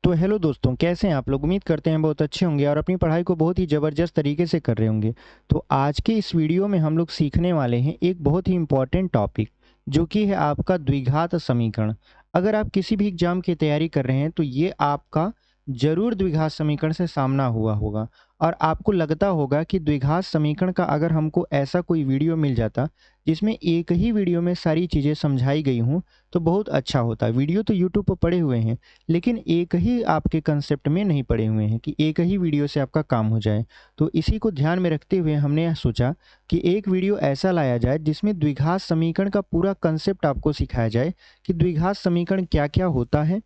तो हेलो दोस्तों, कैसे हैं आप लोग? उम्मीद करते हैं बहुत अच्छे होंगे और अपनी पढ़ाई को बहुत ही ज़बरदस्त तरीके से कर रहे होंगे। तो आज के इस वीडियो में हम लोग सीखने वाले हैं एक बहुत ही इम्पॉर्टेंट टॉपिक, जो कि है आपका द्विघात समीकरण। अगर आप किसी भी एग्ज़ाम की तैयारी कर रहे हैं तो ये आपका ज़रूर द्विघात समीकरण से सामना हुआ होगा और आपको लगता होगा कि द्विघात समीकरण का अगर हमको ऐसा कोई वीडियो मिल जाता जिसमें एक ही वीडियो में सारी चीज़ें समझाई गई हों तो बहुत अच्छा होता। वीडियो तो यूट्यूब पर पड़े हुए हैं, लेकिन एक ही आपके कंसेप्ट में नहीं पड़े हुए हैं कि एक ही वीडियो से आपका काम हो जाए। तो इसी को ध्यान में रखते हुए हमने यह सोचा कि एक वीडियो ऐसा लाया जाए जिसमें द्विघात समीकरण का पूरा कंसेप्ट आपको सिखाया जाए कि द्विघात समीकरण क्या-क्या होता है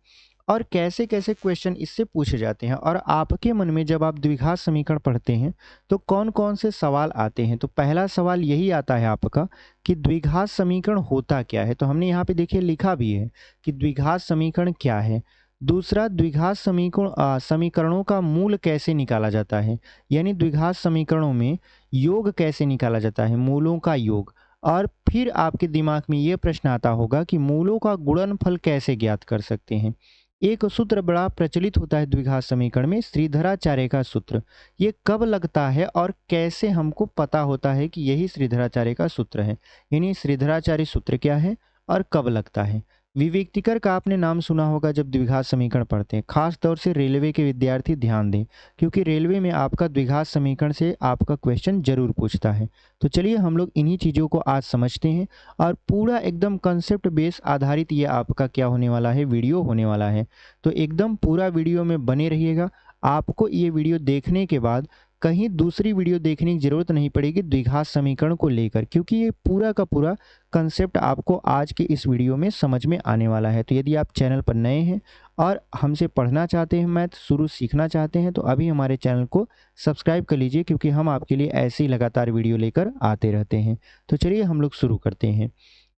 और कैसे-कैसे क्वेश्चन इससे पूछे जाते हैं और आपके मन में जब आप द्विघात समीकरण पढ़ते हैं तो कौन-कौन से सवाल आते हैं। तो पहला सवाल यही आता है आपका कि द्विघात समीकरण होता क्या है? तो हमने यहाँ पे देखिए लिखा भी है कि द्विघात समीकरण क्या है। दूसरा, द्विघात समीकरणों का मूल कैसे निकाला जाता है, यानी द्विघात समीकरणों में योग कैसे निकाला जाता है, मूलों का योग। और फिर आपके दिमाग में ये प्रश्न आता होगा कि मूलों का गुणनफल कैसे ज्ञात कर सकते हैं। एक सूत्र बड़ा प्रचलित होता है द्विघात समीकरण में, श्रीधराचार्य का सूत्र। ये कब लगता है और कैसे हमको पता होता है कि यही श्रीधराचार्य का सूत्र है, यानी श्रीधराचार्य सूत्र क्या है और कब लगता है। विवेक्तिकर का आपने नाम सुना होगा जब द्विघात समीकरण पढ़ते हैं। खास तौर से रेलवे के विद्यार्थी ध्यान दें, क्योंकि रेलवे में आपका द्विघात समीकरण से आपका क्वेश्चन जरूर पूछता है। तो चलिए हम लोग इन्हीं चीज़ों को आज समझते हैं और पूरा एकदम कंसेप्ट बेस आधारित ये आपका क्या होने वाला है, वीडियो होने वाला है। तो एकदम पूरा वीडियो में बने रहिएगा। आपको ये वीडियो देखने के बाद कहीं दूसरी वीडियो देखने की ज़रूरत नहीं पड़ेगी द्विघात समीकरण को लेकर, क्योंकि ये पूरा का पूरा कंसेप्ट आपको आज के इस वीडियो में समझ में आने वाला है। तो यदि आप चैनल पर नए हैं और हमसे पढ़ना चाहते हैं, मैथ शुरू सीखना चाहते हैं, तो अभी हमारे चैनल को सब्सक्राइब कर लीजिए, क्योंकि हम आपके लिए ऐसे ही लगातार वीडियो लेकर आते रहते हैं। तो चलिए हम लोग शुरू करते हैं।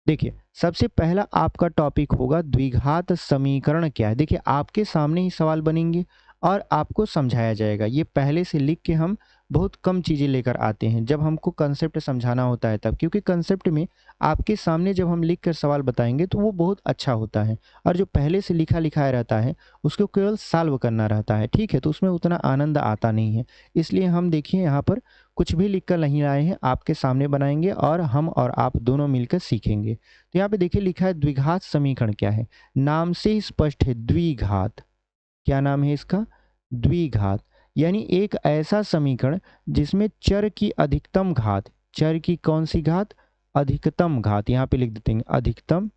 देखिए, सबसे पहला आपका टॉपिक होगा द्विघात समीकरण क्या है। देखिए, आपके सामने ही सवाल बनेंगे और आपको समझाया जाएगा। ये पहले से लिख के हम बहुत कम चीज़ें लेकर आते हैं जब हमको कंसेप्ट समझाना होता है तब, क्योंकि कंसेप्ट में आपके सामने जब हम लिख कर सवाल बताएंगे तो वो बहुत अच्छा होता है और जो पहले से लिखा लिखाया रहता है उसको केवल सॉल्व करना रहता है, ठीक है, तो उसमें उतना आनंद आता नहीं है। इसलिए हम देखिए यहाँ पर कुछ भी लिख कर नहीं आए हैं, आपके सामने बनाएंगे और हम और आप दोनों मिलकर सीखेंगे। तो यहाँ पे देखिए लिखा है द्विघात समीकरण क्या है। नाम से ही स्पष्ट है, द्विघात। क्या नाम है इसका? द्विघात। यानी एक ऐसा समीकरण जिसमें चर की अधिकतम घात, चर की कौन सी घात? अधिकतम घात। यहाँ पे लिख देते हैं अधिकतम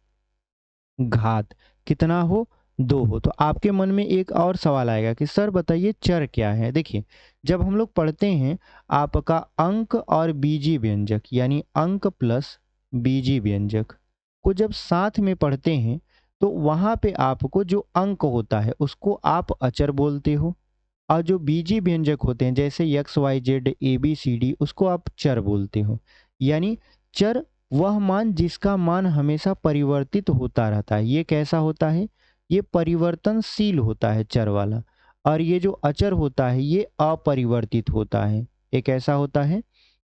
घात कितना हो? 2 हो। तो आपके मन में एक और सवाल आएगा कि सर बताइए चर क्या है। देखिए, जब हम लोग पढ़ते हैं आपका अंक और बीजी व्यंजक, यानी अंक प्लस बीजी व्यंजक को जब साथ में पढ़ते हैं तो वहाँ पे आपको जो अंक होता है उसको आप अचर बोलते हो और जो बीजी व्यंजक होते हैं जैसे X Y Z A B C D उसको आप चर बोलते हो। यानी चर वह मान जिसका मान हमेशा परिवर्तित होता रहता है। ये कैसा होता है? ये परिवर्तनशील होता है चर वाला। और ये जो अचर होता है ये अपरिवर्तित होता है। ये कैसा होता है?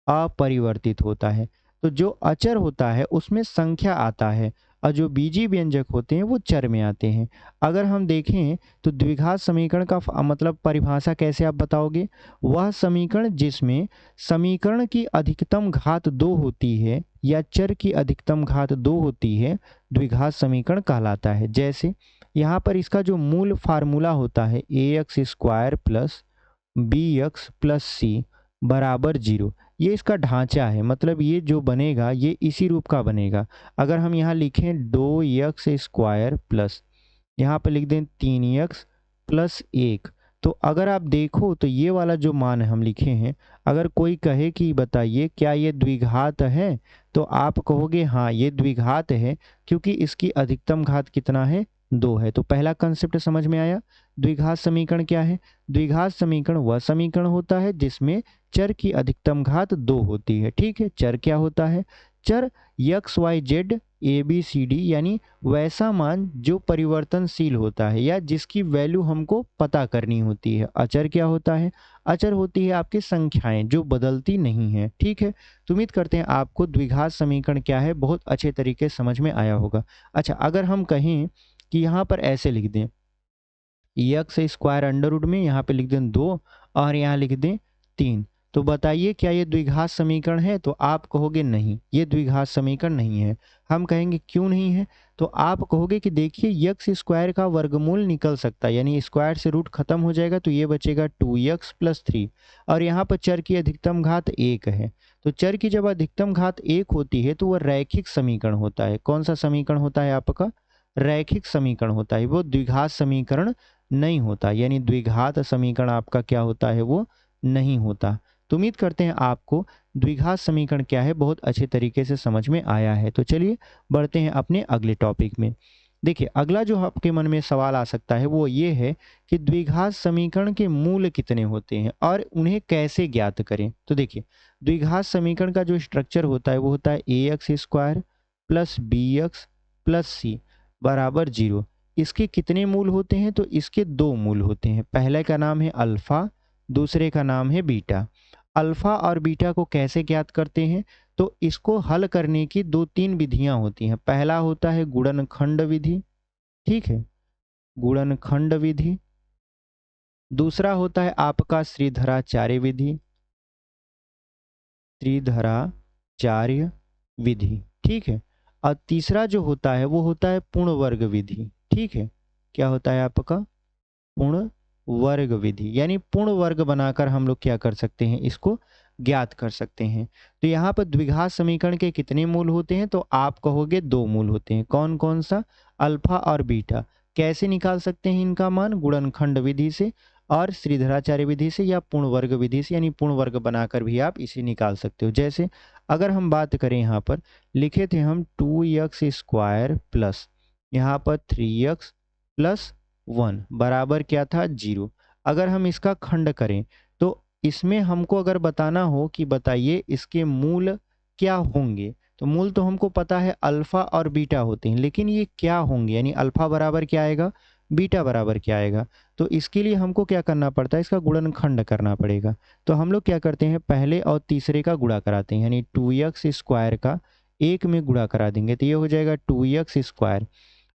अपरिवर्तित होता है। तो जो अचर होता है उसमें संख्या आता है और जो बीजी व्यंजक होते हैं वो चर में आते हैं। अगर हम देखें तो द्विघात समीकरण का मतलब परिभाषा कैसे आप बताओगे? वह समीकरण जिसमें समीकरण की अधिकतम घात 2 होती है या चर की अधिकतम घात 2 होती है, द्विघात समीकरण कहलाता है। जैसे यहाँ पर इसका जो मूल फार्मूला होता है A X square plus B X plus C बराबर 0, ये इसका ढांचा है। मतलब ये जो बनेगा ये इसी रूप का बनेगा। अगर हम यहाँ लिखें 2x स्क्वायर प्लस यहाँ पर लिख दें 3x प्लस 1, तो अगर आप देखो तो ये वाला जो मान हम लिखे हैं, अगर कोई कहे कि बताइए क्या ये द्विघात है, तो आप कहोगे हाँ ये द्विघात है, क्योंकि इसकी अधिकतम घात कितना है? 2 है। तो पहला कंसेप्ट समझ में आया। द्विघात समीकरण क्या है? द्विघात समीकरण वह समीकरण होता है जिसमें चर की अधिकतम घात 2 होती है। ठीक है, चर क्या होता है? चर X Y Z A B C D, यानी वैसा मान जो परिवर्तनशील होता है या जिसकी वैल्यू हमको पता करनी होती है। अचर क्या होता है? अचर होती है आपकी संख्याएं जो बदलती नहीं है। ठीक है, तो उम्मीद करते हैं आपको द्विघात समीकरण क्या है बहुत अच्छे तरीके से समझ में आया होगा। अच्छा, अगर हम कहें कि यहाँ पर ऐसे लिख दें यक्स स्क्वायर अंडर रूट में यहाँ पे लिख दें 2 और यहाँ लिख दें 3। तो बताइए क्या ये द्विघात समीकरण है? तो आप कहोगे नहीं, ये द्विघात समीकरण नहीं है। हम कहेंगे क्यों नहीं है? तो आप कहोगे कि देखिए यक्स स्क्वायर का वर्गमूल निकल सकता है, यानी स्क्वायर से रूट खत्म हो जाएगा, तो ये बचेगा 2x प्लस 3 और यहाँ पर चर की अधिकतम घात 1 है। तो चर की जब अधिकतम घात 1 होती है तो वह रैखिक समीकरण होता है। कौन सा समीकरण होता है आपका? रैखिक समीकरण होता है, वो द्विघात समीकरण नहीं होता, यानी द्विघात समीकरण आपका क्या होता है? वो नहीं होता। तो उम्मीद करते हैं आपको द्विघात समीकरण क्या है बहुत अच्छे तरीके से समझ में आया है। तो चलिए बढ़ते हैं अपने अगले टॉपिक में। देखिए अगला जो आपके मन में सवाल आ सकता है वो ये है कि द्विघात समीकरण के मूल कितने होते हैं और उन्हें कैसे ज्ञात करें। तो देखिए द्विघात समीकरण का जो स्ट्रक्चर होता है वो होता है ax square plus bx plus C बराबर 0। इसके कितने मूल होते हैं? तो इसके 2 मूल होते हैं। पहले का नाम है अल्फा, दूसरे का नाम है बीटा। अल्फा और बीटा को कैसे ज्ञात करते हैं? तो इसको हल करने की 2-3 विधियां होती हैं। पहला होता है गुणनखंड विधि, ठीक है, गुणनखंड विधि। दूसरा होता है आपका श्रीधराचार्य विधि, श्रीधराचार्य विधि, ठीक है। और तीसरा जो होता है वो होता है पूर्ण वर्ग विधि, ठीक है। क्या होता है आपका? पूर्ण वर्ग विधि, यानी पूर्ण वर्ग बनाकर हम लोग क्या कर सकते हैं? इसको ज्ञात कर सकते हैं। तो यहाँ पर द्विघात समीकरण के कितने मूल होते हैं? तो आप कहोगे 2 मूल होते हैं। कौन कौन सा? अल्फा और बीटा। कैसे निकाल सकते हैं इनका मान? गुणनखंड विधि से और श्रीधराचार्य विधि से या पूर्ण वर्ग विधि से, यानी पूर्ण वर्ग बनाकर भी आप इसे निकाल सकते हो। जैसे अगर हम बात करें, यहाँ पर लिखे थे हम 2x स्क्वायर प्लस यहाँ पर 3x प्लस 1 बराबर क्या था? 0। अगर हम इसका खंड करें तो इसमें हमको अगर बताना हो कि बताइए इसके मूल क्या होंगे, तो मूल तो हमको पता है अल्फा और बीटा होते हैं, लेकिन ये क्या होंगे, यानी अल्फा बराबर क्या आएगा, बीटा बराबर क्या आएगा। तो इसके लिए हमको क्या करना पड़ता है? इसका गुणनखंड करना पड़ेगा। तो हम लोग क्या करते हैं, पहले और तीसरे का गुणा कराते हैं, यानी 2x स्क्वायर का 1 में गुणा करा देंगे तो ये हो जाएगा 2x स्क्वायर।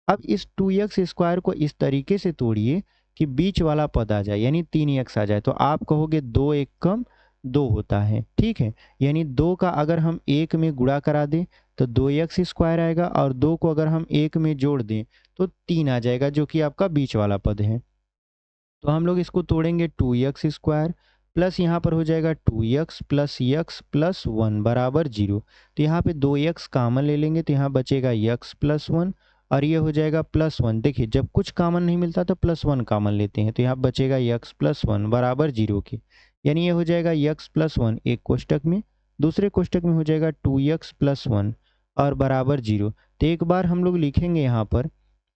अब इस 2x स्क्वायर को इस तरीके से तोड़िए कि बीच वाला पद आ जाए, यानी 3x आ जाए। तो आप कहोगे 2 एक कम 2 होता है, ठीक है। यानी 2 का अगर हम 1 में गुणा करा दें तो 2x स्क्वायर आएगा और 2 को अगर हम 1 में जोड़ दें तो 3 आ जाएगा, जो कि आपका बीच वाला पद है। तो हम लोग इसको तोड़ेंगे 2x स्क्वायर प्लस यहाँ पर हो जाएगा 2x प्लस x प्लस 1 बराबर 0। तो यहाँ पे 2x कामन ले लेंगे तो यहाँ बचेगा x प्लस 1 और ये हो जाएगा प्लस 1। देखिए जब कुछ कामन नहीं मिलता तो प्लस 1 कामन लेते हैं, तो यहाँ बचेगा x प्लस 1 बराबर 0 के, यानी ये हो जाएगा x प्लस 1 एक कोष्टक में, दूसरे कोष्टक में हो जाएगा 2x प्लस 1 और बराबर 0। तो एक बार हम लोग लिखेंगे यहाँ पर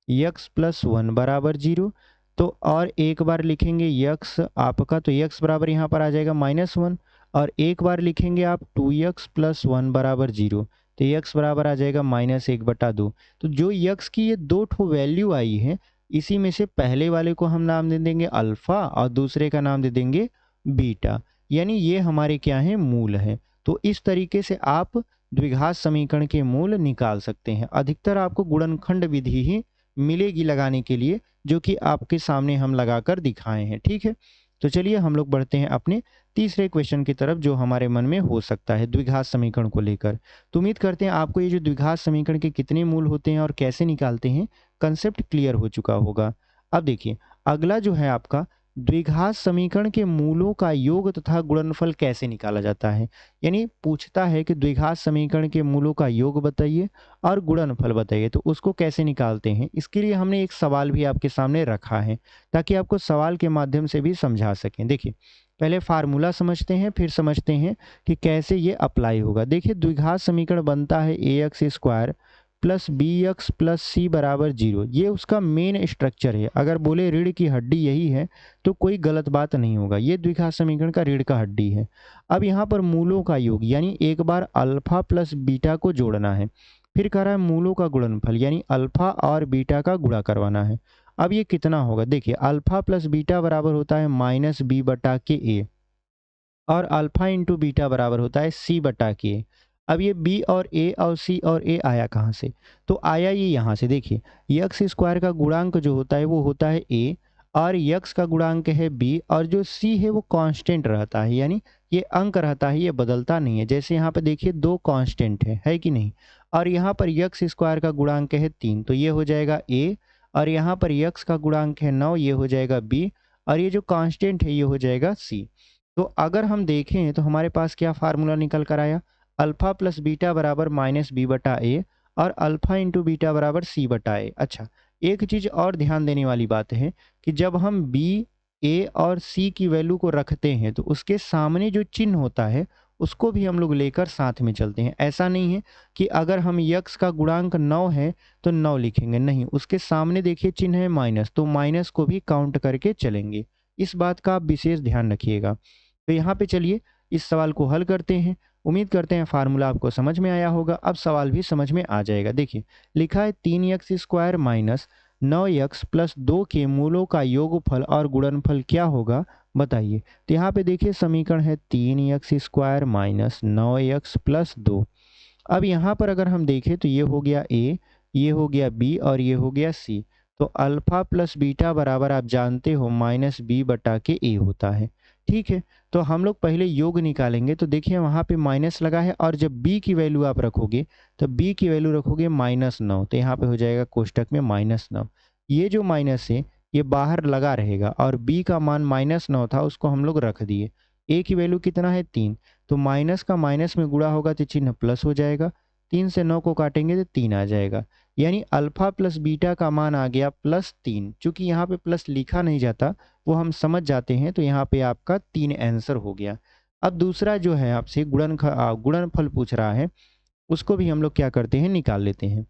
x प्लस 1 बराबर 0, तो और एक बार लिखेंगे x आपका, तो x बराबर यहाँ पर आ जाएगा -1 और एक बार लिखेंगे आप 2x प्लस 1 बराबर 0, तो x बराबर आ जाएगा -1/2। तो जो x की ये 2 ठो वैल्यू आई है, इसी में से पहले वाले को हम नाम दे देंगे अल्फा और दूसरे का नाम दे देंगे बीटा, यानी ये हमारे क्या हैं? मूल हैं। तो इस तरीके से आप द्विघात समीकरण के मूल निकाल सकते हैं। अधिकतर आपको गुणनखंड विधि ही मिलेगी लगाने के लिए, जो कि आपके सामने हम लगाकर दिखाए हैं, ठीक है। तो चलिए हम लोग बढ़ते हैं अपने तीसरे क्वेश्चन की तरफ, जो हमारे मन में हो सकता है द्विघात समीकरण को लेकर। तो उम्मीद करते हैं आपको ये जो द्विघात समीकरण के कितने मूल होते हैं और कैसे निकालते हैं, कंसेप्ट क्लियर हो चुका होगा। अब देखिए अगला जो है आपका, द्विघात समीकरण के मूलों का योग तथा गुणनफल कैसे निकाला जाता है। यानी पूछता है कि द्विघात समीकरण के मूलों का योग बताइए और गुणनफल बताइए, तो उसको कैसे निकालते हैं। इसके लिए हमने एक सवाल भी आपके सामने रखा है ताकि आपको सवाल के माध्यम से भी समझा सकें। देखिए पहले फार्मूला समझते हैं, फिर समझते हैं कि कैसे ये अप्लाई होगा। देखिए द्विघात समीकरण बनता है ax square plus bx plus C बराबर 0, ये उसका मेन स्ट्रक्चर है। अगर बोले रीढ़ की हड्डी यही है तो कोई गलत बात नहीं होगा, ये द्विघात समीकरण का रीढ़ का हड्डी है। अब यहाँ पर मूलों का योग, यानी एक बार अल्फा प्लस बीटा को जोड़ना है, फिर कह रहा है मूलों का गुणनफल, यानी अल्फा और बीटा का गुणा करवाना है। अब ये कितना होगा? देखिए अल्फा प्लस बीटा बराबर होता है -b/a और अल्फा इंटू बीटा बराबर होता है c/k। अब ये b और a और c और a आया कहाँ से? तो आया ये यहाँ से। देखिए x स्क्वायर का गुणांक जो होता है वो होता है a और यक्स का गुणांक है बी और जो सी है वो कांस्टेंट रहता है, यानी ये अंक रहता है, ये बदलता नहीं है। जैसे यहाँ पे देखिए दो कांस्टेंट है कि नहीं। और यहाँ पर यक्स स्क्वायर का गुणांक है 3 तो ये हो जाएगा ए, और यहाँ पर यक्स का गुणांक है 9 ये हो जाएगा बी, और ये जो कांस्टेंट है ये हो जाएगा सी। तो अगर हम देखें तो हमारे पास क्या फार्मूला निकल कर आया, अल्फा प्लस बीटा बराबर माइनस बी बटा ए, और अल्फा इंटू बीटा बराबर सी बटा ए। अच्छा, एक चीज़ और ध्यान देने वाली बात है कि जब हम बी, ए और सी की वैल्यू को रखते हैं तो उसके सामने जो चिन्ह होता है उसको भी हम लोग लेकर साथ में चलते हैं। ऐसा नहीं है कि अगर हम यक्स का गुणांक 9 है तो 9 लिखेंगे, नहीं, उसके सामने देखिए चिन्ह है माइनस, तो माइनस को भी काउंट करके चलेंगे। इस बात का आप विशेष ध्यान रखिएगा। तो यहाँ पे चलिए इस सवाल को हल करते हैं। उम्मीद करते हैं फार्मूला आपको समझ में आया होगा। अब सवाल भी समझ में आ जाएगा। देखिए लिखा है 3x square minus 9x plus 2 के मूलों का योगफल और गुणनफल क्या होगा बताइए। तो यहाँ पे देखिए समीकरण है 3x square minus 9x plus 2। अब यहाँ पर अगर हम देखें तो ये हो गया ए, ये हो गया बी और ये हो गया सी। तो अल्फा प्लस बीटा बराबर आप जानते हो माइनस बी बटा के ए होता है। ठीक है, तो हम लोग पहले योग निकालेंगे। तो देखिए वहाँ पे माइनस लगा है, और जब बी की वैल्यू आप रखोगे तो बी की वैल्यू रखोगे -9, तो यहाँ पे हो जाएगा कोष्टक में -9। ये जो माइनस है ये बाहर लगा रहेगा, और बी का मान -9 था उसको हम लोग रख दिए। ए की वैल्यू कितना है 3, तो माइनस का माइनस में गुणा होगा तो चिन्ह प्लस हो जाएगा। 3 से 9 को काटेंगे तो 3 आ जाएगा, यानी अल्फा प्लस बीटा का मान आ गया +3। चूंकि यहाँ पे प्लस लिखा नहीं जाता वो हम समझ जाते हैं, तो यहाँ पे आपका 3 आंसर हो गया। अब दूसरा जो है आपसे गुणनफल पूछ रहा है, उसको भी हम लोग क्या करते हैं निकाल लेते हैं।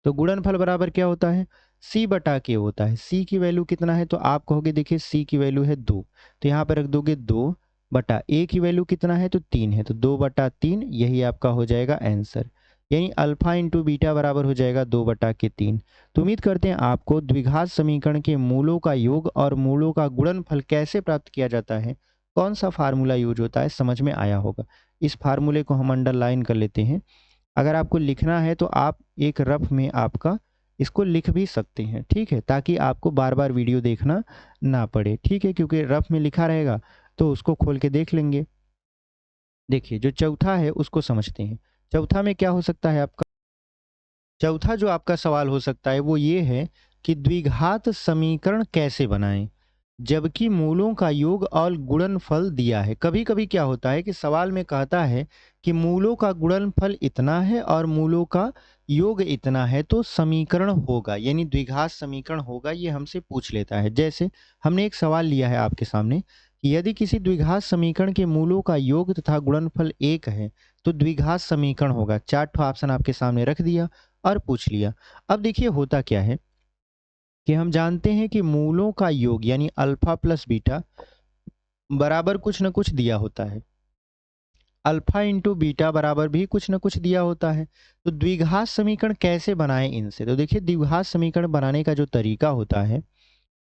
तो गुणनफल बराबर क्या होता है, सी बटा के होता है। सी की वैल्यू कितना है, तो आप कहोगे देखिए सी की वैल्यू है 2, तो यहाँ पर रख दोगे 2 बटा ए की वैल्यू कितना है तो 3 है, तो 2 बटा 3 यही आपका हो जाएगा आंसर। यानी अल्फा इंटू बीटा बराबर हो जाएगा 2 बटा के 3। तो उम्मीद करते हैं आपको द्विघात समीकरण के मूलों का योग और मूलों का गुणनफल कैसे प्राप्त किया जाता है, कौन सा फार्मूला यूज होता है, समझ में आया होगा। इस फार्मूले को हम अंडरलाइन कर लेते हैं। अगर आपको लिखना है तो आप एक रफ में आपका इसको लिख भी सकते हैं, ठीक है, ताकि आपको बार बार वीडियो देखना ना पड़े, ठीक है, क्योंकि रफ में लिखा रहेगा तो उसको खोल के देख लेंगे। देखिए जो चौथा है उसको समझते हैं। चौथा में क्या हो सकता है आपका, चौथा जो आपका सवाल हो सकता है वो ये है कि द्विघात समीकरण कैसे बनाएं जबकि मूलों का योग और गुणनफल दिया है। कभी कभी क्या होता है कि सवाल में कहता है कि मूलों का गुणनफल इतना है और मूलों का योग इतना है तो समीकरण होगा, यानी द्विघात समीकरण होगा, ये हमसे पूछ लेता है। जैसे हमने एक सवाल लिया है आपके सामने कि यदि किसी द्विघात समीकरण के मूलों का योग तथा गुणनफल 1 है तो द्विघात समीकरण होगा। 4 ऑप्शन आपके सामने रख दिया और पूछ लिया। अब देखिए होता क्या है कि हम जानते हैं कि मूलों का योग यानी अल्फा प्लस बीटा बराबर कुछ न कुछ दिया होता है, अल्फा इंटू बीटा बराबर भी कुछ न कुछ दिया होता है। तो द्विघात समीकरण कैसे बनाएं इनसे, तो देखिए द्विघात समीकरण बनाने का जो तरीका होता है,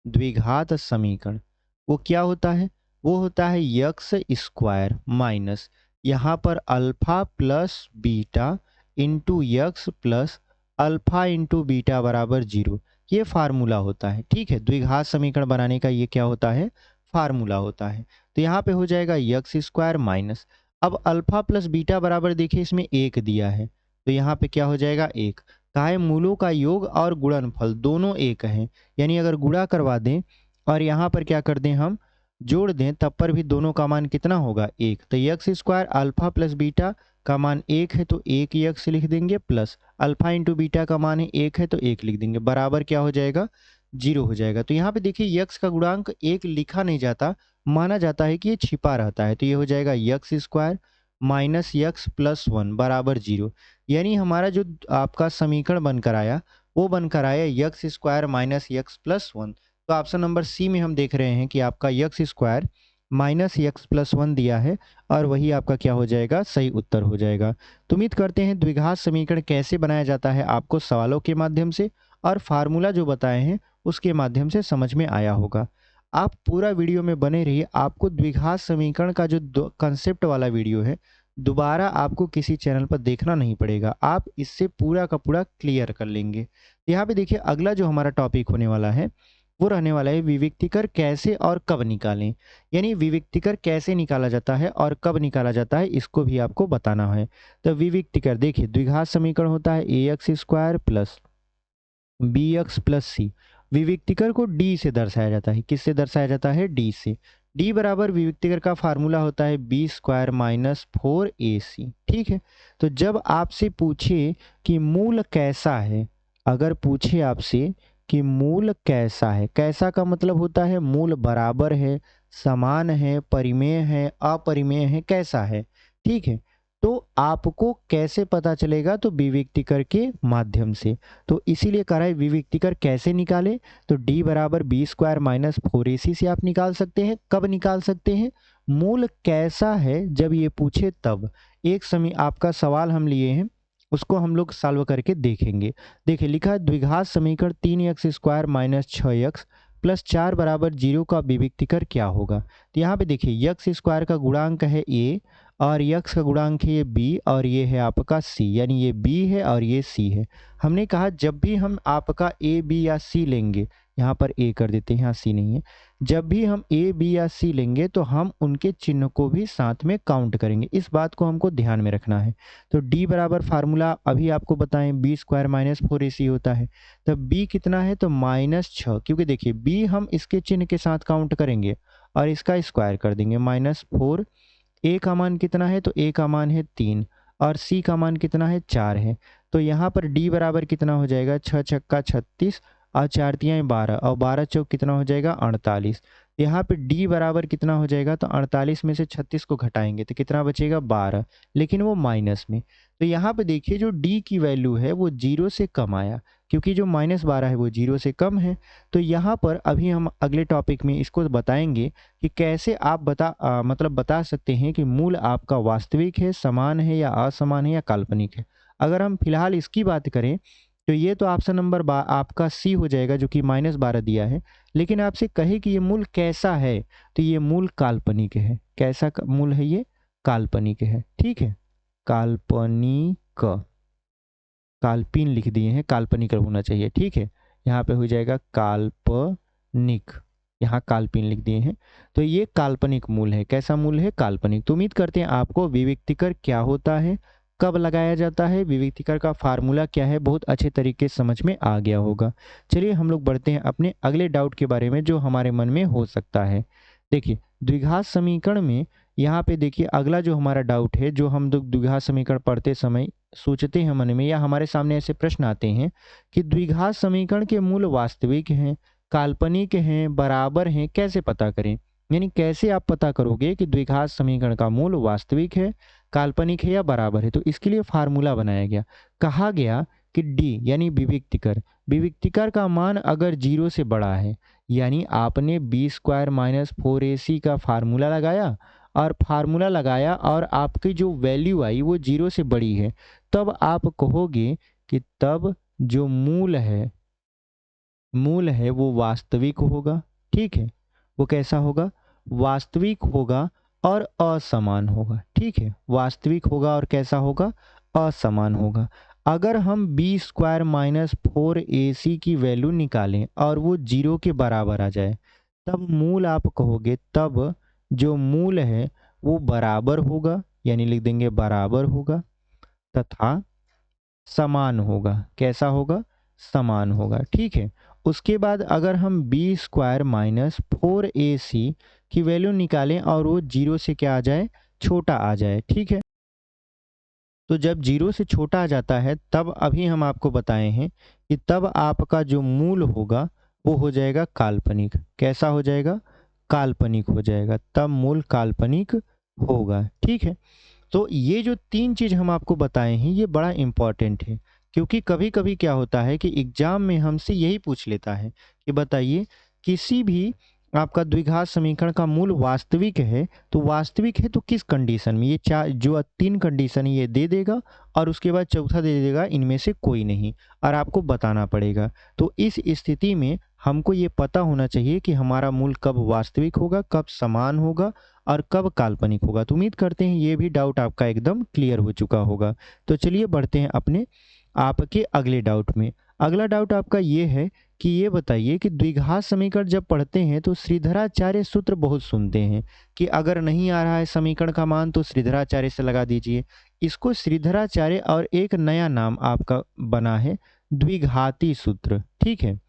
द्विघात समीकरण वो क्या होता है, वो होता है यक्स स्क्वायर माइनस यहाँ पर alpha plus beta into x plus alpha into beta बराबर 0। ये फार्मूला होता है, ठीक है, द्विघात समीकरण बनाने का ये क्या होता है, फार्मूला होता है। तो यहाँ पे हो जाएगा यक्स स्क्वायर माइनस, अब अल्फा प्लस बीटा बराबर देखिए इसमें 1 दिया है तो यहाँ पे क्या हो जाएगा 1। कहा है मूलों का योग और गुणनफल दोनों 1 हैं, यानी अगर गुणा करवा दें और यहाँ पर क्या कर दें हम जोड़ दें तब पर भी दोनों का मान कितना होगा 1। तो x square alpha plus beta का मान 1 है तो 1 यक्स लिख देंगे, प्लस अल्फा इंटू बीटा का मान है 1 है तो 1 लिख देंगे, बराबर क्या हो जाएगा 0 हो जाएगा। तो यहाँ पे देखिए यक्स का गुणांक 1 लिखा नहीं जाता, माना जाता है कि ये छिपा रहता है, तो ये हो जाएगा x square minus x plus 1 बराबर 0। यानी हमारा जो आपका समीकरण बनकर आया वो बनकर आया x square minus x plus 1। तो ऑप्शन नंबर सी में हम देख रहे हैं कि आपका x square minus x plus 1 दिया है और वही आपका क्या हो जाएगा, सही उत्तर हो जाएगा। तो उम्मीद करते हैं द्विघात समीकरण कैसे बनाया जाता है आपको सवालों के माध्यम से और फार्मूला जो बताए हैं उसके माध्यम से समझ में आया होगा। आप पूरा वीडियो में बने रहिए, आपको द्विघात समीकरण का जो कंसेप्ट वाला वीडियो है दोबारा आपको किसी चैनल पर देखना नहीं पड़ेगा, आप इससे पूरा का पूरा क्लियर कर लेंगे। यहाँ पे देखिए अगला जो हमारा टॉपिक होने वाला है वो रहने वाला है विविक्तिकर कैसे और कब निकालें। यानी विविक्तिकर कैसे निकाला जाता है और कब निकाला जाता है, इसको भी आपको बताना है। तो विविक्तिकर देखिए, द्विघात समीकरण होता है A X square plus B X plus C. विविक्तिकर को डी से दर्शाया जाता है। किससे दर्शाया जाता है? डी से। डी बराबर विविक्तिकर का फार्मूला होता है बी स्क्वायर माइनस 4ac। ठीक है। तो जब आपसे पूछे कि मूल कैसा है, अगर पूछे आपसे कि मूल कैसा है, कैसा का मतलब होता है मूल बराबर है, समान है, परिमेय है, अपरिमेय है, कैसा है। ठीक है। तो आपको कैसे पता चलेगा? तो विविक्तिकर के माध्यम से। तो इसीलिए कह रहा है विविक्तिकर कैसे निकाले, तो d बराबर बी स्क्वायर माइनस 4ac से आप निकाल सकते हैं। कब निकाल सकते हैं? मूल कैसा है जब ये पूछे तब। एक समय आपका सवाल हम लिए हैं, उसको हम लोग सॉल्व करके देखेंगे। देखिए लिखा है द्विघात समीकरण 3x square minus 6x plus 4 बराबर 0 का विविक्तिकर क्या होगा। तो यहाँ पे देखिए x स्क्वायर का गुणांक है a और x का गुणांक है ये b और ये है आपका c, यानी ये b है और ये c है। हमने कहा जब भी हम आपका a b या c लेंगे, यहाँ पर a कर देते हैं, यहाँ c नहीं है। जब भी हम a b या c लेंगे तो हम उनके चिन्ह को भी साथ में काउंट करेंगे। इस बात को हमको ध्यान में रखना है। तो d बराबर फार्मूला अभी आपको बताएं बी स्क्वायर माइनस 4ac होता है। तब b कितना है? तो -6, क्योंकि देखिए b हम इसके चिन्ह के साथ काउंट करेंगे और इसका स्क्वायर कर देंगे -4। a का मान कितना है? तो a का मान है 3 और c का मान कितना है? 4 है। तो यहाँ पर d बराबर कितना हो जाएगा? 6 छक्का 36 और 4 तियाँ 12 और 12 चौक कितना हो जाएगा? 48। यहाँ पे d बराबर कितना हो जाएगा? तो 48 में से 36 को घटाएंगे तो कितना बचेगा? 12, लेकिन वो माइनस में। तो यहाँ पे देखिए जो d की वैल्यू है वो 0 से कम आया, क्योंकि जो -12 है वो 0 से कम है। तो यहाँ पर अभी हम अगले टॉपिक में इसको बताएंगे कि कैसे आप मतलब बता सकते हैं कि मूल आपका वास्तविक है, समान है या असमान है या काल्पनिक है। अगर हम फिलहाल इसकी बात करें तो ये तो ऑप्शन नंबर आपका सी हो जाएगा, जो कि -12 दिया है। लेकिन आपसे कहे कि ये मूल कैसा है, तो ये मूल काल्पनिक है। कैसा मूल है? ये काल्पनिक है। ठीक है, काल्पनिक, काल्पिन लिख दिए हैं, काल्पनिक होना चाहिए। ठीक है, यहाँ पे हो जाएगा काल्पनिक, यहाँ काल्पिन लिख दिए हैं। तो ये काल्पनिक मूल है। कैसा मूल है? काल्पनिक। तो उम्मीद करते हैं आपको विविक्तिकर क्या होता है, कब लगाया जाता है, विविक्तिकर का फार्मूला क्या है, बहुत अच्छे तरीके से समझ में आ गया होगा। चलिए हम लोग बढ़ते हैं अपने अगले डाउट के बारे में जो हमारे मन में हो सकता है। देखिए द्विघात समीकरण में यहाँ पे देखिए अगला जो हमारा डाउट है, जो हम लोग द्विघात समीकरण पढ़ते समय सोचते हैं मन में या हमारे सामने ऐसे प्रश्न आते हैं कि द्विघात समीकरण के मूल वास्तविक हैं, काल्पनिक हैं, बराबर हैं, कैसे पता करें। यानी कैसे आप पता करोगे कि द्विघात समीकरण का मूल वास्तविक है, काल्पनिक है या बराबर है। तो इसके लिए फार्मूला बनाया गया। कहा गया कि डी यानी विविक्तिकर, विविक्तिकर का मान अगर 0 से बड़ा है, यानी आपने बी स्क्वायर माइनस 4ac का फार्मूला लगाया और आपकी जो वैल्यू आई वो 0 से बड़ी है, तब आप कहोगे कि तब जो मूल है वो वास्तविक होगा। ठीक है, वो कैसा होगा? वास्तविक होगा और असमान होगा। ठीक है, वास्तविक होगा और कैसा होगा? असमान होगा। अगर हम बी स्क्वायर माइनस 4ac की वैल्यू निकालें और वो 0 के बराबर आ जाए, तब मूल आप कहोगे, तब जो मूल है वो बराबर होगा, यानी लिख देंगे बराबर होगा, तथा समान होगा। कैसा होगा? समान होगा। ठीक है, उसके बाद अगर हम बी स्क्वायर माइनस 4ac की वैल्यू निकालें और वो 0 से क्या आ जाए? छोटा आ जाए। ठीक है, तो जब 0 से छोटा आ जाता है तब अभी हम आपको बताए हैं कि तब आपका जो मूल होगा वो हो जाएगा काल्पनिक। कैसा हो जाएगा? काल्पनिक हो जाएगा। तब मूल काल्पनिक होगा। ठीक है, तो ये जो 3 चीज़ हम आपको बताए हैं ये बड़ा इम्पॉर्टेंट है, क्योंकि कभी कभी क्या होता है कि एग्जाम में हमसे यही पूछ लेता है कि बताइए किसी भी आपका द्विघात समीकरण का मूल वास्तविक है, तो वास्तविक है तो किस कंडीशन में? ये 3 कंडीशन ये दे देगा और उसके बाद चौथा दे देगा इनमें से कोई नहीं, और आपको बताना पड़ेगा। तो इस स्थिति में हमको ये पता होना चाहिए कि हमारा मूल कब वास्तविक होगा, कब समान होगा और कब काल्पनिक होगा। तो उम्मीद करते हैं ये भी डाउट आपका एकदम क्लियर हो चुका होगा। तो चलिए बढ़ते हैं अपने आपके अगले डाउट में। अगला डाउट आपका ये है कि ये बताइए कि द्विघात समीकरण जब पढ़ते हैं तो श्रीधराचार्य सूत्र बहुत सुनते हैं कि अगर नहीं आ रहा है समीकरण का मान तो श्रीधराचार्य से लगा दीजिए। इसको श्रीधराचार्य और एक नया नाम आपका बना है द्विघाती सूत्र। ठीक है,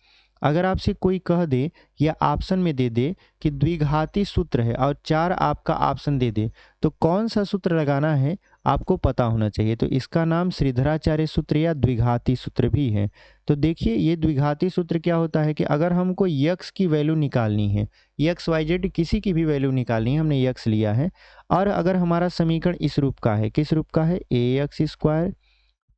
अगर आपसे कोई कह दे या ऑप्शन में दे दे कि द्विघाती सूत्र है और चार आपका ऑप्शन दे दे तो कौन सा सूत्र लगाना है आपको पता होना चाहिए। तो इसका नाम श्रीधराचार्य सूत्र या द्विघाती सूत्र भी है। तो देखिए ये द्विघाती सूत्र क्या होता है कि अगर हमको यक्स की वैल्यू निकालनी है, यक्स वाई जेड किसी की भी वैल्यू निकालनी है, हमने यक्स लिया है और अगर हमारा समीकरण इस रूप का है, किस रूप का है, A X square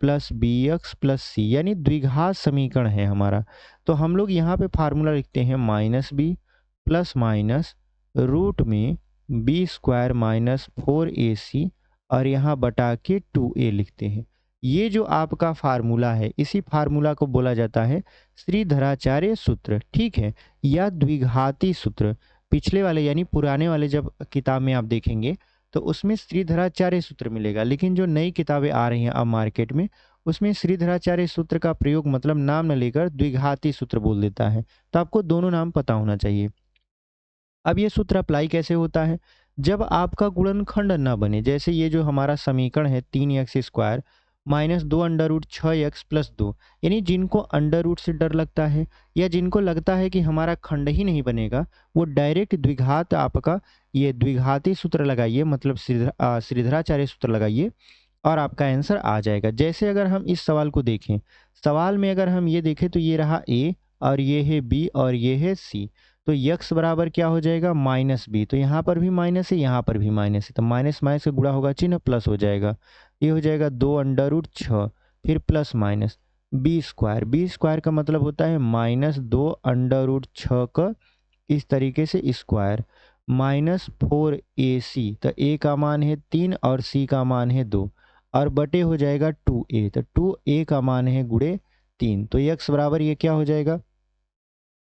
plus B X plus C, यानी द्विघात समीकरण है हमारा। तो हम लोग यहाँ पे फार्मूला लिखते हैं minus B plus minus root में बी स्क्वायर माइनस 4ac और यहाँ बटा के 2a लिखते हैं। ये जो आपका फार्मूला है इसी फार्मूला को बोला जाता है श्रीधराचार्य सूत्र। ठीक है, या द्विघाती सूत्र। पिछले वाले यानी पुराने वाले जब किताब में आप देखेंगे तो उसमें श्रीधराचार्य सूत्र मिलेगा, लेकिन जो नई किताबें आ रही हैं अब मार्केट में उसमें श्रीधराचार्य सूत्र का प्रयोग मतलब नाम न लेकर द्विघाती सूत्र बोल देता है। तो आपको दोनों नाम पता होना चाहिए। अब ये सूत्र अप्लाई कैसे होता है, जब आपका गुणनखंड न बने, जैसे ये जो हमारा समीकरण है 3x square minus 2 under root 6x plus 2, यानी जिनको अंडर रूट से डर लगता है या जिनको लगता है कि हमारा खंड ही नहीं बनेगा वो डायरेक्ट द्विघात आपका ये द्विघाती सूत्र लगाइए, मतलब श्रीधराचार्य सूत्र लगाइए और आपका आंसर आ जाएगा। जैसे अगर हम इस सवाल को देखें, सवाल में अगर हम ये देखें तो ये रहा ए और ये है बी और ये है सी, तो यक्स बराबर क्या हो जाएगा माइनस बी, तो यहाँ पर भी माइनस है यहाँ पर भी माइनस है, तो माइनस माइनस से गुणा होगा चिन्ह प्लस हो जाएगा, ये हो जाएगा 2 अंडर रूट 6 फिर प्लस माइनस बी स्क्वायर का मतलब होता है माइनस 2 अंडर रूट 6 का इस तरीके से स्क्वायर माइनस 4ac, तो a का मान है 3 और c का मान है 2 और बटे हो जाएगा 2a, तो 2a का मान है गुणे 3, तो x बराबर ये क्या हो जाएगा,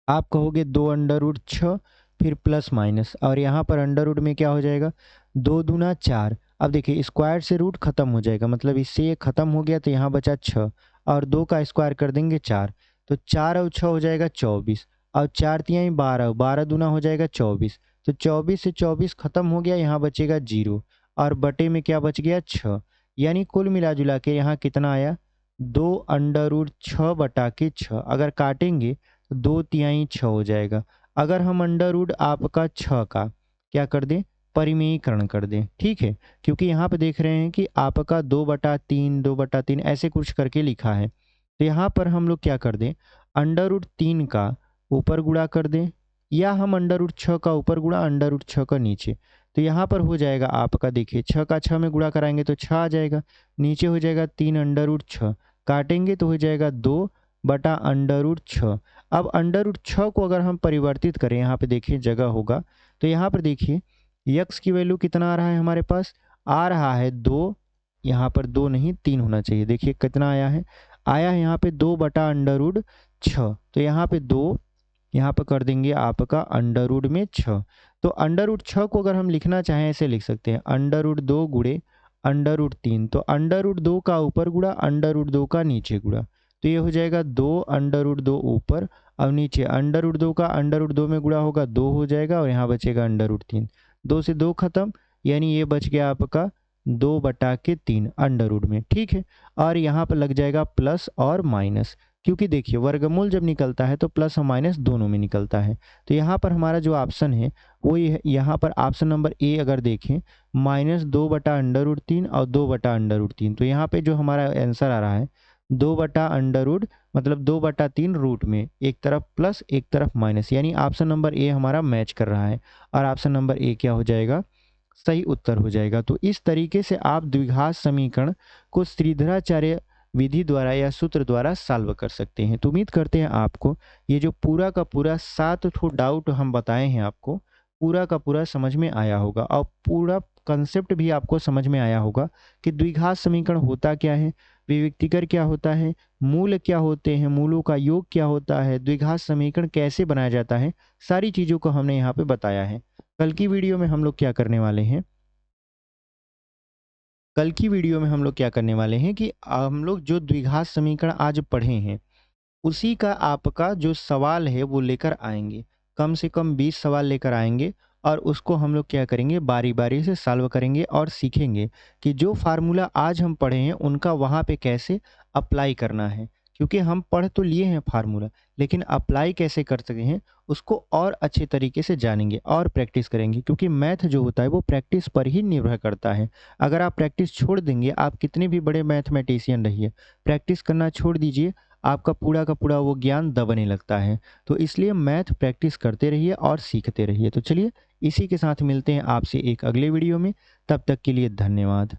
आप कहोगे 2 अंडर रूट 6 फिर प्लस माइनस और यहाँ पर अंडर रूट में क्या हो जाएगा 2 दूना 4। अब देखिए स्क्वायर से रूट खत्म हो जाएगा, मतलब इससे ये खत्म हो गया तो यहाँ बचा 6 और 2 का स्क्वायर कर देंगे 4, तो 4 और 6 हो जाएगा 24 और 4 तिहाई 12, 12 दूना हो जाएगा 24, तो 24 से 24 खत्म हो गया, यहाँ बचेगा 0 और बटे में क्या बच गया 6, यानी कुल मिला जुला के यहाँ कितना आया 2 अंडर रूट 6 बटा के 6, अगर काटेंगे तो 2 तिहाई 6 हो जाएगा। अगर हम अंडर रूट आपका 6 का क्या कर दें परिमेयीकरण कर दें, ठीक है, क्योंकि यहाँ पे देख रहे हैं कि आपका 2/3 ऐसे कुछ करके लिखा है, तो यहाँ पर हम लोग क्या कर दें अंडर रूट 3 का ऊपर गुणा कर दें या हम अंडर रूट 6 का ऊपर गुणा अंडर रूट 6 का नीचे, तो यहाँ पर हो जाएगा आपका देखिए 6 का 6 में गुणा कराएंगे तो 6 आ जाएगा, नीचे हो जाएगा 3 अंडर रूट 6, काटेंगे तो हो जाएगा 2 बटा अंडर रूट 6। अब अंडर रूट 6 को अगर हम परिवर्तित करें, यहाँ पे देखिए जगह होगा, तो यहाँ पर देखिए यक्स की वैल्यू कितना आ रहा है हमारे पास, आ रहा है 2, यहाँ पर 2 नहीं 3 होना चाहिए, देखिए कितना आया है यहाँ पे 2 बटा अंडर रूट 6, तो यहाँ पे 2 यहाँ पर कर देंगे आपका अंडर रूट में 6, तो अंडर रूट 6 को अगर हम लिखना चाहें ऐसे लिख सकते हैं अंडर रूट 2 गुणे अंडर रूट 3, तो अंडर रूट 2 का ऊपर गुणा अंडर रूट 2 का नीचे गुणा, तो ये हो जाएगा 2 अंडर रूट 2 ऊपर और नीचे अंडर रूट 2 का अंडर रूट 2 में गुणा होगा 2 हो जाएगा और यहाँ बचेगा अंडर रूट 3, 2 से 2 खत्म, यानी ये बच गया आपका 2 बटा के 3 अंडर रूट में, ठीक है। और यहाँ पर लग जाएगा प्लस और माइनस, क्योंकि देखिए वर्गमूल जब निकलता है तो प्लस और माइनस दोनों में निकलता है, तो यहाँ पर हमारा जो ऑप्शन है वो यहाँ पर ऑप्शन नंबर ए अगर देखें माइनस 2 बटा अंडर रूट 3 और 2 बटा अंडर रूट 3, तो यहाँ पे जो हमारा आंसर आ रहा है 2 बटा अंडर रूट मतलब 2 बटा 3 रूट में एक तरफ प्लस एक तरफ माइनस, यानी ऑप्शन नंबर ए हमारा मैच कर रहा है और ऑप्शन नंबर ए क्या हो जाएगा सही उत्तर हो जाएगा। तो इस तरीके से आप द्विघात समीकरण को श्रीधराचार्य विधि द्वारा या सूत्र द्वारा सॉल्व कर सकते हैं। तो उम्मीद करते हैं आपको ये जो पूरा का पूरा 7 ठो डाउट हम बताए हैं आपको पूरा का पूरा समझ में आया होगा और पूरा कंसेप्ट भी आपको समझ में आया होगा कि द्विघात समीकरण होता क्या है, विविक्तिकर क्या होता है, मूल क्या होते हैं, मूलों का योग क्या होता है, द्विघात समीकरण कैसे बनाया जाता है, सारी चीज़ों को हमने यहाँ पे बताया है। कल की वीडियो में हम लोग क्या करने वाले हैं, कल की वीडियो में हम लोग क्या करने वाले हैं कि हम लोग जो द्विघात समीकरण आज पढ़े हैं उसी का आपका जो सवाल है वो लेकर आएँगे। कम से कम 20 सवाल लेकर आएँगे और उसको हम लोग क्या करेंगे, बारी-बारी से सॉल्व करेंगे और सीखेंगे कि जो फ़ॉर्मूला आज हम पढ़े हैं उनका वहाँ पे कैसे अप्लाई करना है। क्योंकि हम पढ़ तो लिए हैं फ़ॉर्मूला, लेकिन अप्लाई कैसे करते हैं उसको और अच्छे तरीके से जानेंगे और प्रैक्टिस करेंगे, क्योंकि मैथ जो होता है वो प्रैक्टिस पर ही निर्भर करता है। अगर आप प्रैक्टिस छोड़ देंगे, आप कितने भी बड़े मैथमेटिशियन रहिए, प्रैक्टिस करना छोड़ दीजिए, आपका पूरा का पूरा वो ज्ञान दबने लगता है। तो इसलिए मैथ प्रैक्टिस करते रहिए और सीखते रहिए। तो चलिए, इसी के साथ मिलते हैं आपसे एक अगले वीडियो में। तब तक के लिए धन्यवाद।